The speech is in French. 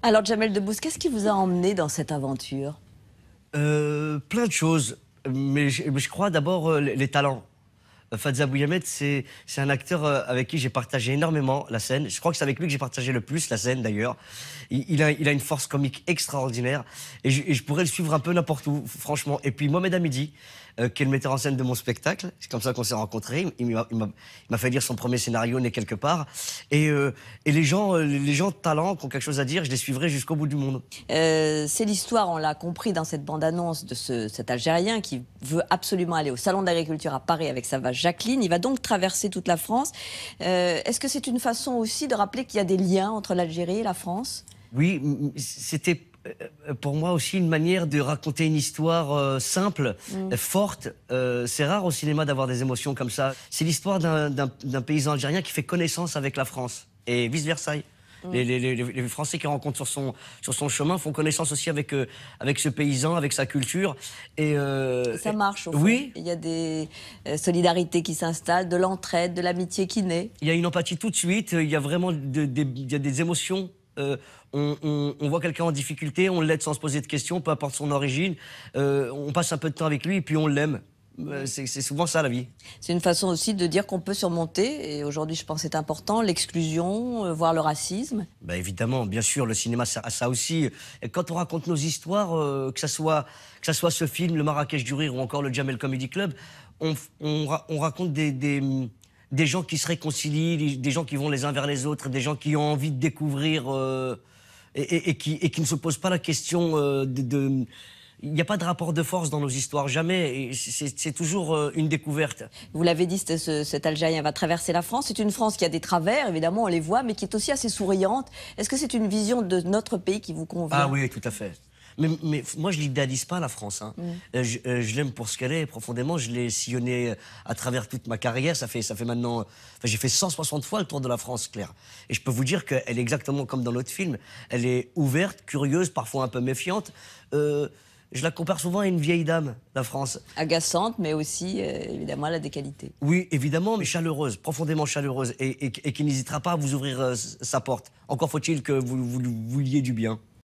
Alors, Jamel Debbouze, qu'est-ce qui vous a emmené dans cette aventure? Plein de choses, mais je crois d'abord, les talents. Fadza Bouyamed, c'est un acteur, avec qui j'ai partagé énormément la scène. Je crois que c'est avec lui que j'ai partagé le plus la scène, d'ailleurs. Il a une force comique extraordinaire et je pourrais le suivre un peu n'importe où, franchement. Et puis Mohamed Hamidi, qui est le metteur en scène de mon spectacle. C'est comme ça qu'on s'est rencontrés. Il m'a fait lire son premier scénario, Né quelque part. Et les gens de talent qui ont quelque chose à dire, je les suivrai jusqu'au bout du monde. C'est l'histoire, on l'a compris dans cette bande-annonce, de cet Algérien qui veut absolument aller au Salon d'agriculture à Paris avec sa vache Jacqueline. Il va donc traverser toute la France. Est-ce que c'est une façon aussi de rappeler qu'il y a des liens entre l'Algérie et la France? Oui, c'était pour moi aussi une manière de raconter une histoire simple, forte. C'est rare au cinéma d'avoir des émotions comme ça. C'est l'histoire d'un paysan algérien qui fait connaissance avec la France et vice-versa. Les Français qu'il rencontre sur son chemin font connaissance aussi avec ce paysan, avec sa culture. Et ça marche au fond. Oui, Il y a des solidarités qui s'installent, de l'entraide, de l'amitié qui naît. il y a une empathie tout de suite, il y a vraiment il y a des émotions. On voit quelqu'un en difficulté, on l'aide sans se poser de questions, peu importe son origine. On passe un peu de temps avec lui et puis on l'aime. C'est souvent ça la vie. C'est une façon aussi de dire qu'on peut surmonter, et aujourd'hui je pense que c'est important, l'exclusion, voire le racisme. Bah évidemment, bien sûr, le cinéma sert à ça aussi. Et quand on raconte nos histoires, que ça soit ce film, Le Marrakech du Rire ou encore le Jamel Comedy Club, on raconte des gens qui se réconcilient, des gens qui vont les uns vers les autres, des gens qui ont envie de découvrir et qui ne se posent pas la question il n'y a pas de rapport de force dans nos histoires, jamais. Et c'est toujours une découverte. Vous l'avez dit, cet Algérien va traverser la France. C'est une France qui a des travers, évidemment, on les voit, mais qui est aussi assez souriante. Est-ce que c'est une vision de notre pays qui vous convient? Ah oui, tout à fait. Mais moi, je l'idéalise pas, la France, hein. Je l'aime pour ce qu'elle est, profondément. Je l'ai sillonnée à travers toute ma carrière. Ça fait maintenant... Enfin, j'ai fait 160 fois le tour de la France, Claire. Et je peux vous dire qu'elle est exactement comme dans notre film. Elle est ouverte, curieuse, parfois un peu méfiante. Je la compare souvent à une vieille dame, la France. Agaçante, mais aussi, évidemment, elle a des qualités. Oui, évidemment, mais chaleureuse, profondément chaleureuse, et qui n'hésitera pas à vous ouvrir sa porte. Encore faut-il que vous vouliez du bien.